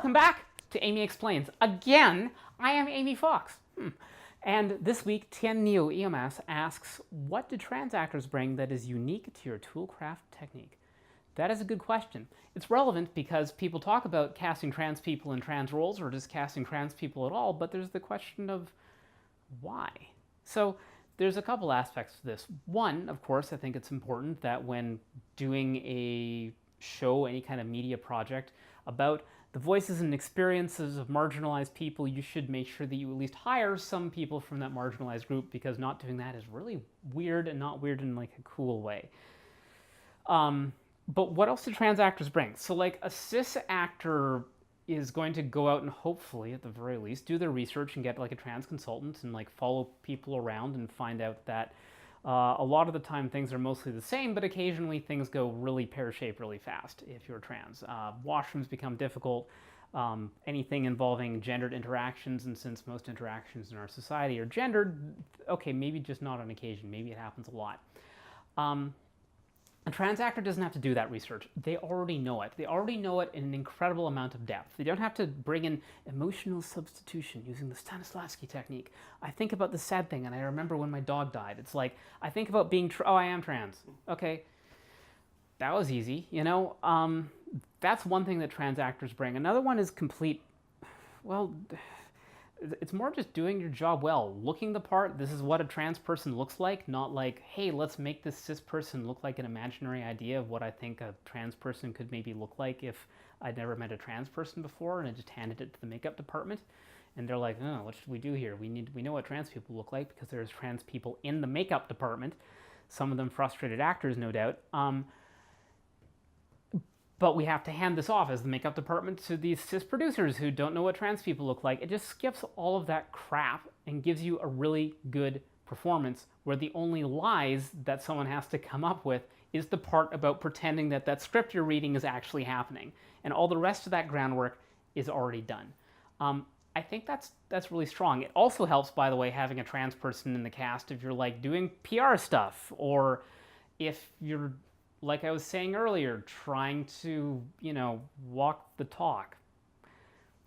Welcome back to Amy Explains. Again, I am Amy Fox. And this week, Tien Neo EMS asks, what do trans actors bring that is unique to your toolcraft technique? That is a good question. It's relevant because people talk about casting trans people in trans roles or just casting trans people at all, but there's the question of why. So there's a couple aspects to this. One, of course, I think it's important that when doing a show, any kind of media project about the voices and experiences of marginalized people, you should make sure that you at least hire some people from that marginalized group, because not doing that is really weird, and not weird in like a cool way. But what else do trans actors bring? So like a cis actor is going to go out and hopefully, at the very least, do their research and get like a trans consultant and like follow people around and find out that a lot of the time things are mostly the same, but occasionally things go really pear-shaped really fast if you're trans. Washrooms become difficult. Anything involving gendered interactions, and since most interactions in our society are gendered, okay, maybe just not on occasion, maybe it happens a lot. A trans actor doesn't have to do that research. They already know it. They already know it in an incredible amount of depth. They don't have to bring in emotional substitution using the Stanislavski technique. I think about the sad thing, and I remember when my dog died. It's like, I think about being, oh, I am trans. Okay, that was easy, you know? That's one thing that trans actors bring. Another one is complete, well, it's more just doing your job well, looking the part. This is what a trans person looks like, not like, hey, let's make this cis person look like an imaginary idea of what I think a trans person could maybe look like if I'd never met a trans person before, and I just handed it to the makeup department. And they're like, oh, what should we do here? We know what trans people look like because there's trans people in the makeup department. Some of them frustrated actors, no doubt. But we have to hand this off as the makeup department to these cis producers who don't know what trans people look like. It just skips all of that crap and gives you a really good performance where the only lies that someone has to come up with is the part about pretending that that script you're reading is actually happening. And all the rest of that groundwork is already done. I think that's really strong. It also helps, by the way, having a trans person in the cast if you're like doing PR stuff, or if you're, like I was saying earlier, trying to, you know, walk the talk.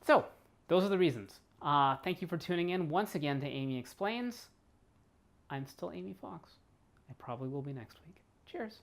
So, those are the reasons. Thank you for tuning in once again to Amy Explains. I'm still Amy Fox. I probably will be next week. Cheers.